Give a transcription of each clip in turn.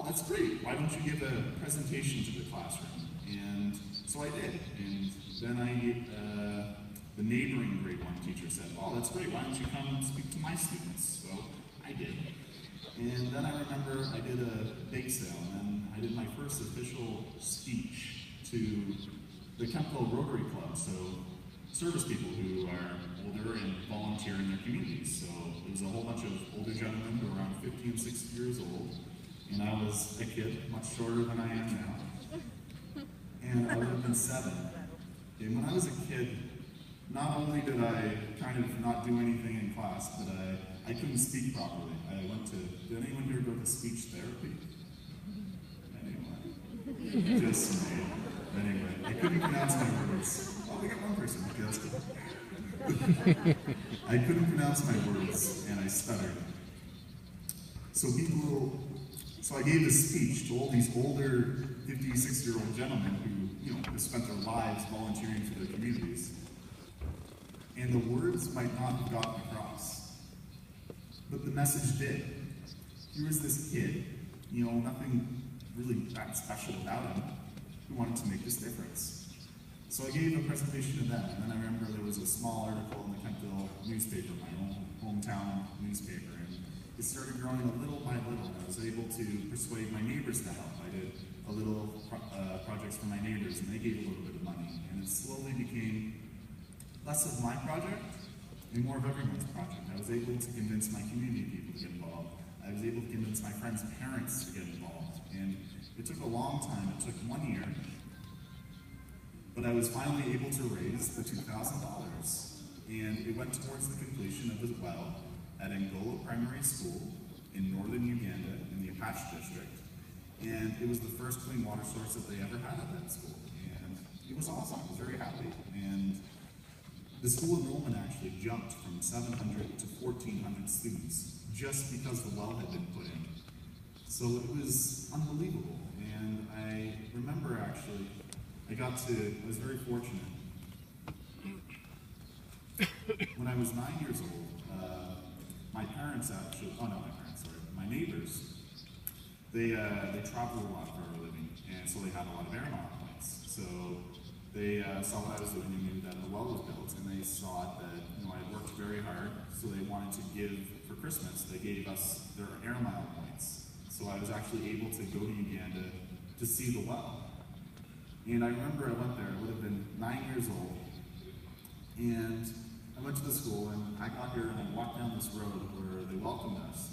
"Oh, that's great. Why don't you give a presentation to the classroom?" And so I did. And then the neighboring grade 1 teacher said, "Oh, that's great. Why don't you come and speak to my students?" So I did. And then I remember I did a bake sale, and then I did my first official speech to the Kempville Rotary Club, so service people who are older and volunteer in their communities. So there was a whole bunch of older gentlemen who were around 50 and 60 years old, and I was a kid, much shorter than I am now, and I would have been 7. And when I was a kid, not only did I kind of not do anything in class, but I couldn't speak properly. Did anyone here go to speech therapy? Anyone? Just me. Anyway, I couldn't pronounce my words. Oh, we got one person. Okay, that's good. I couldn't pronounce my words, and I stuttered. So I gave a speech to all these older 50, 60-year-old gentlemen who, have spent their lives volunteering for their communities. And the words might not have gotten across, but the message did. Here was this kid, nothing really that special about him, who wanted to make this difference. So I gave a presentation to them, and then I remember there was a small article in the Kempville newspaper, my own hometown newspaper, and it started growing a little by little. I was able to persuade my neighbors to help. I did a little projects for my neighbors, and they gave a little bit of money, and it slowly became less of my project and more of everyone's project. I was able to convince my community people to get involved. I was able to convince my friends' parents to get involved. And it took a long time. It took 1 year. But I was finally able to raise the $2,000. And it went towards the completion of a well at Angola Primary School in northern Uganda in the Apache district. And it was the first clean water source that they ever had at that school. And it was awesome. I was very happy. And the school enrollment actually jumped from 700 to 1,400 students just because the well had been put in. So it was unbelievable. And I remember actually, I was very fortunate. When I was 9 years old, my neighbors, they traveled a lot for a living, and so they had a lot of air mile points. So they saw what I was doing and knew that the well was built, and they saw that I worked very hard, so they wanted to give, for Christmas, they gave us their air mile points. So I was actually able to go to Uganda to see the well. And I remember I went there, I would have been 9 years old, and I went to the school, and I got here and I walked down this road where they welcomed us.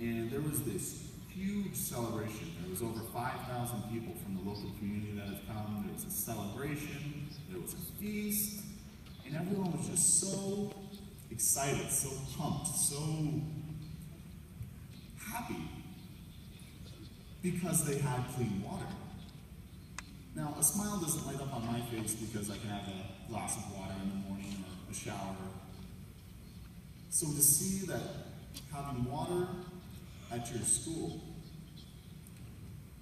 And there was this huge celebration. There was over 5,000 people from the local community that had come. There was a celebration, there was a feast, and everyone was just so excited, so pumped, so happy because they had clean water. Now, a smile doesn't light up on my face because I can have a glass of water in the morning or a shower. So to see that having water at your school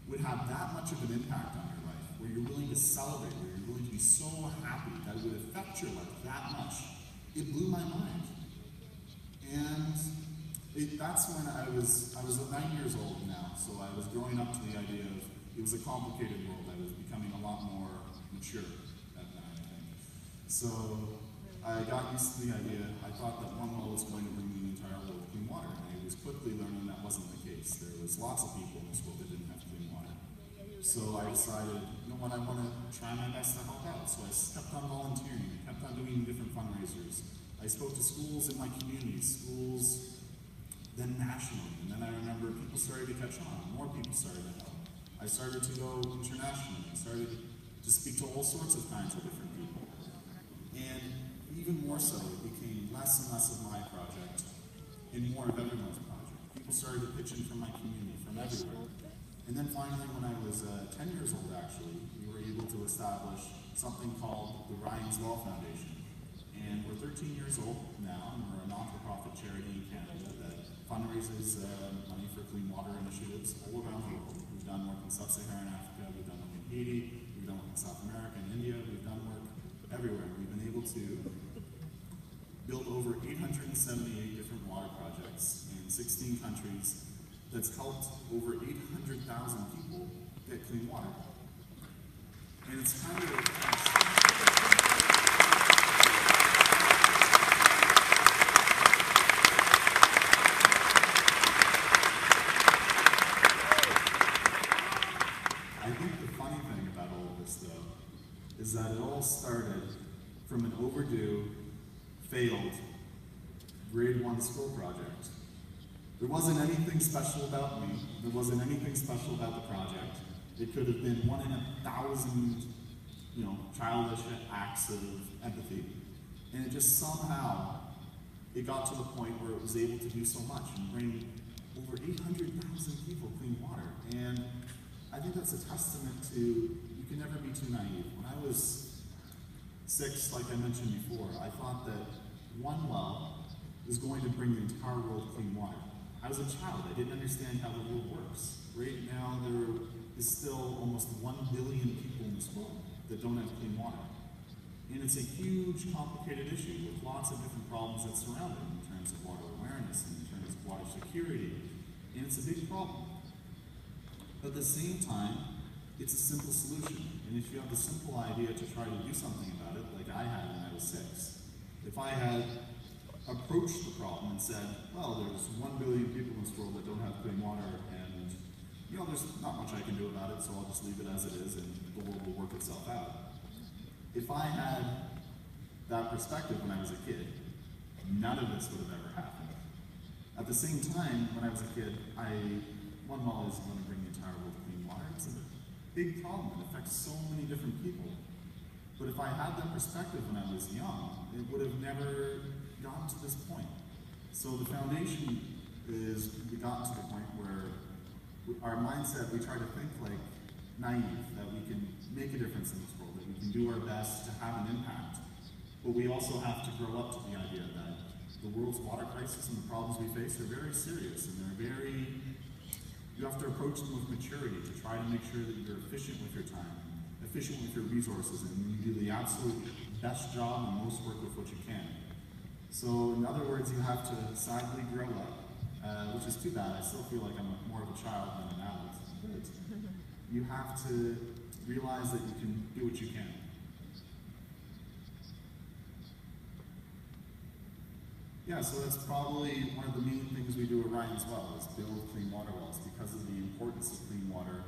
would have that much of an impact on your life, where you're willing to celebrate, where you're willing to be so happy that it would affect your life that much, it blew my mind. And that's when I was 9 years old now, so I was growing up to the idea of, it was a complicated world. I was becoming a lot more mature at that, I think. So I got used to the idea. I thought that one well was going to bring the entire world clean water, and I was quickly learning that wasn't the case. There was lots of people in this world that didn't have clean water. So I decided, I want to try my best to help out. So I kept on volunteering. I kept on doing different fundraisers. I spoke to schools in my community, schools, then nationally. And then I remember people started to catch on. More people started to help. I started to go internationally. I started to speak to all sorts of kinds of different people. And even more so, it became less and less of my project and more of everyone's project. People started to pitch in from my community, from everywhere. And then finally, when I was 10 years old, actually, we were able to establish something called the Ryan's Law Foundation. And we're 13 years old now, and we're a non-for-profit charity in Canada that fundraises money for clean water initiatives all around the world. We've done work in Sub-Saharan Africa, we've done work in Haiti, we've done work in South America and India, we've done work everywhere. We've been able to build over 878 different water projects in 16 countries that's helped over 800,000 people get clean water. And it's kind of I think the funny thing about all of this, though, is that it all started from an overdue, failed grade 1 school project. There wasn't anything special about me. There wasn't anything special about the project. It could have been 1 in 1,000, childish acts of empathy. And it just somehow, it got to the point where it was able to do so much and bring over 800,000 people clean water. And I think that's a testament to, you can never be too naive. When I was 6, like I mentioned before, I thought that one well is going to bring the entire world clean water. I was a child, I didn't understand how the world works. Right now, there is still almost 1 billion people in this world that don't have clean water. And it's a huge, complicated issue with lots of different problems that surround it in terms of water awareness, in terms of water security, and it's a big problem. But at the same time, it's a simple solution. And if you have the simple idea to try to do something about it, like I had when I was 6, if I had approached the problem and said, well, there's 1 billion people in this world that don't have clean water, and there's not much I can do about it, so I'll just leave it as it is, and the world will work itself out. If I had that perspective when I was a kid, none of this would have ever happened. At the same time, when I was a kid, one well is going to bring the entire world clean water. It's a big problem. It affects so many different people. But if I had that perspective when I was young, it would have never gotten to this point. So the foundation is, we got to the point where our mindset, we try to think like naive, that we can make a difference in this world, that we can do our best to have an impact. But we also have to grow up to the idea that the world's water crisis and the problems we face are very serious, and you have to approach them with maturity to try to make sure that you're efficient with your time, efficient with your resources, and you do the absolute best job and most work with what you can. So in other words, you have to sadly grow up, which is too bad. I still feel like I'm more of a child than an adult. But you have to realize that you can do what you can. Yeah, so that's probably one of the main things we do at Ryan as well, is build clean water wells because of the importance of clean water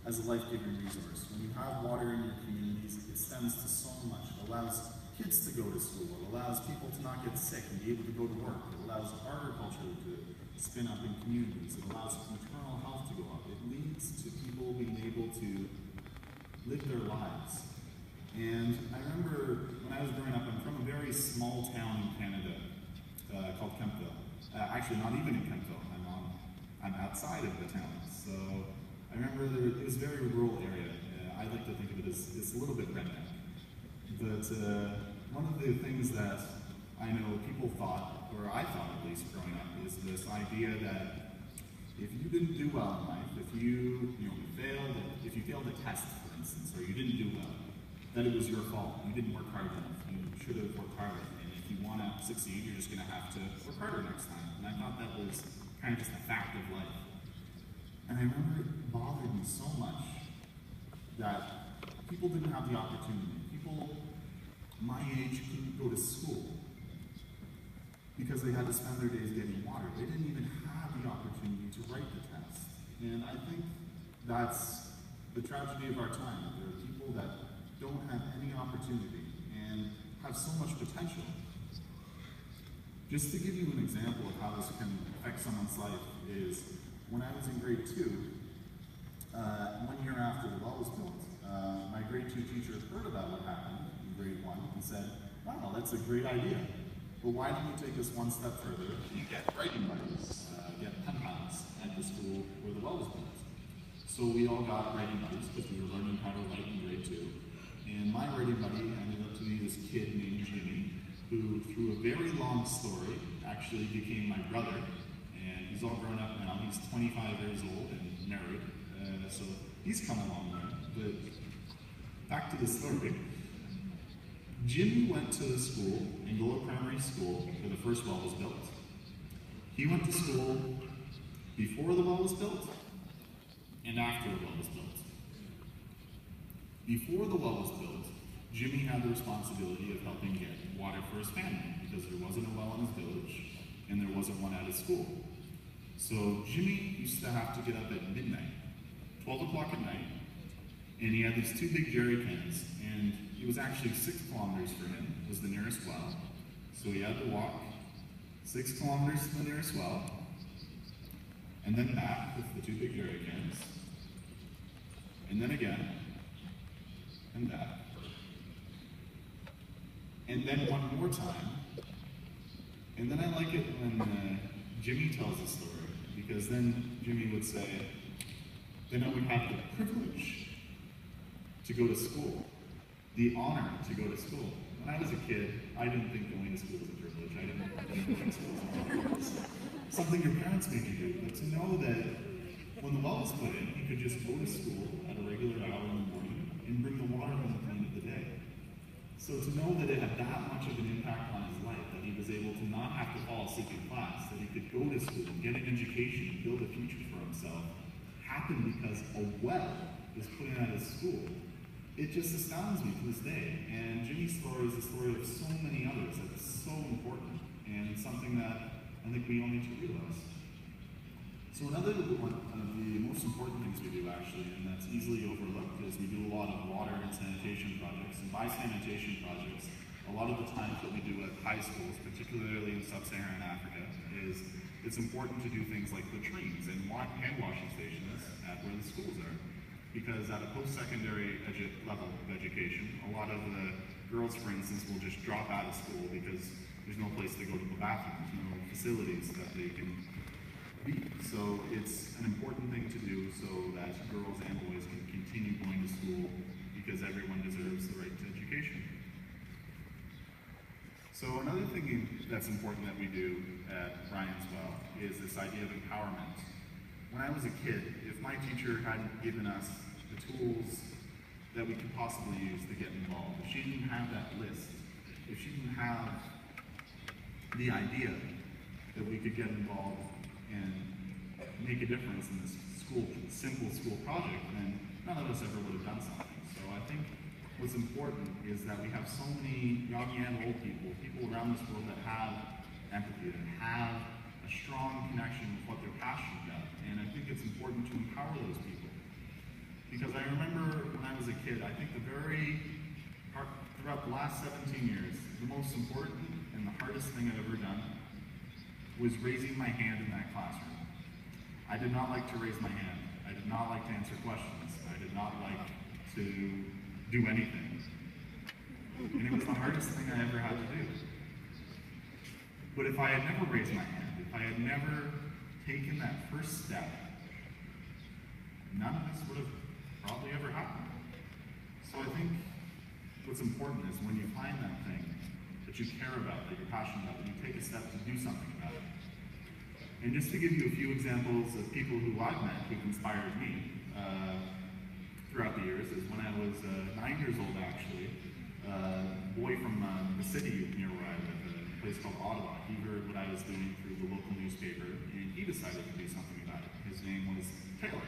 as a life-giving resource. When you have water in your communities, it stems to so much. It allows kids to go to school. It allows people to not get sick and be able to go to work. It allows agriculture to spin up in communities. It allows maternal health to go up. It leads to people being able to live their lives. And I remember when I was growing up, I'm from a very small town in Canada called Kemptville. Actually, not even in Kemptville. I'm outside of the town. So I remember it was a very rural area. I like to think of it as it's a little bit redneck. But one of the things that I know people thought, or I thought at least growing up, is this idea that if you didn't do well in life, if you failed a test, for instance, or you didn't do well, that it was your fault. You didn't work hard enough. You should have worked harder. And if you want to succeed, you're just going to have to work harder next time. And I thought that was kind of just a fact of life. And I remember it bothered me so much that people didn't have the opportunity. People my age couldn't go to school because they had to spend their days getting water. They didn't even have the opportunity to write the test. And I think that's the tragedy of our time. There are people that don't have any opportunity and have so much potential. Just to give you an example of how this can affect someone's life is, when I was in grade 2, 1 year after the well was built, my grade 2 teacher heard about what happened in grade 1 and said, wow, that's a great idea. But why don't you take us one step further and get writing buddies, get pen pals at the school where the well was built? So we all got writing buddies because we were learning how to write in grade 2. And my writing buddy ended up to be this kid named Jimmy, who, through a very long story, actually became my brother. And he's all grown up now. He's 25 years old and married. So he's come a long way. But back to the story. Jimmy went to school, Angola Primary School, where the first well was built. He went to school before the well was built and after the well was built. Before the well was built, Jimmy had the responsibility of helping get water for his family because there wasn't a well in his village and there wasn't one at his school. So Jimmy used to have to get up at midnight, 12 o'clock at night, and he had these two big jerry cans, and it was actually 6 kilometers for him, was the nearest well. So he had to walk 6 kilometers to the nearest well, and then back with the two big jerry cans, and then again, and back. And then one more time. And then I like it when Jimmy tells the story, because then Jimmy would say, then I would have the privilege to go to school, the honor to go to school. When I was a kid, I didn't think going to school was a privilege. I didn't think going to school was a privilege. Something your parents made you do, but to know that when the well was put in, he could just go to school at a regular hour in the morning and bring the water home at the end of the day. So to know that it had that much of an impact on his life, that he was able to not have to fall asleep in class, that he could go to school and get an education, build a future for himself, happened because a well was put in at his school. It just astounds me to this day. And Jimmy's story is the story of so many others that's so important and something that I think we all need to realize. So another one of the most important things we do actually, and that's easily overlooked, is we do a lot of water and sanitation projects. And by sanitation projects, a lot of the times what we do at high schools, particularly in sub-Saharan Africa, is it's important to do things like latrines and hand washing stations at where the schools are. Because at a post-secondary level of education, a lot of the girls, for instance, will just drop out of school because there's no place to go to the bathroom, there's no facilities that they can be. So it's an important thing to do so that girls and boys can continue going to school because everyone deserves the right to education. So another thing that's important that we do at Ryan's Well is this idea of empowerment. When I was a kid, if my teacher hadn't given us the tools that we could possibly use to get involved, if she didn't have that list, if she didn't have the idea that we could get involved and make a difference in this simple school project, then none of us ever would have done something. So I think what's important is that we have so many young and old people around this world that have empathy, that have a strong connection with what they're passionate about. And I think it's important to empower those people. Because I remember when I was a kid, I think throughout the last 17 years, the most important and the hardest thing I've ever done was raising my hand in that classroom. I did not like to raise my hand. I did not like to answer questions. I did not like to do anything. And it was the hardest thing I ever had to do. But if I had never raised my hand, if I had never taken that first step, none of this would have probably ever happened. So I think what's important is when you find that thing that you care about, that you're passionate about, that you take a step to do something about it. And just to give you a few examples of people who I've met who've inspired me throughout the years is when I was 9 years old actually, a boy from the city near where I live, a place called Ottawa, he heard what I was doing through the local newspaper and he decided to do something about it. His name was Taylor.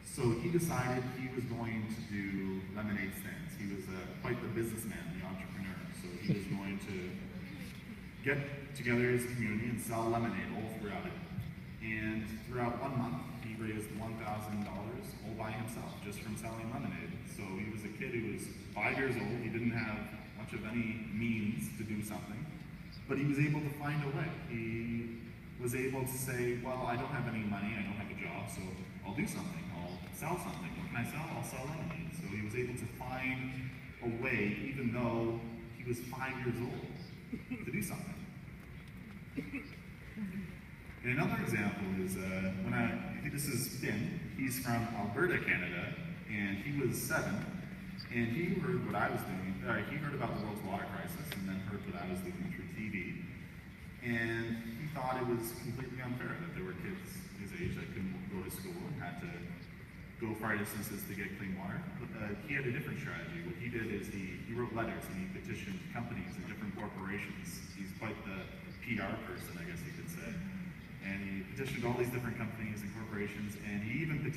So he decided he was going to do lemonade stands. He was quite the businessman, the entrepreneur. So he was going to get together his community and sell lemonade all throughout it. And throughout 1 month, he raised $1,000 all by himself, just from selling lemonade. So he was a kid who was 5 years old. He didn't have much of any means to do something, but he was able to find a way. He was able to say, well, I don't have any money, I don't have a job, so I'll do something. I'll sell something. What can I sell? I'll sell lemonade. So he was able to find a way, even though he was 5 years old, to do something. And another example is this is Finn. He's from Alberta, Canada, and he was 7, and he heard what I was doing. He heard about the world's water crisis, and then heard what I was doing through TV, and he thought it was completely unfair that there were kids his age that couldn't go to school and had to go far distances to get clean water. But he had a different strategy. What he did is he wrote letters and he petitioned companies and different corporations. He's quite the PR person, I guess you could say. And he petitioned all these different companies and corporations, and he even petitioned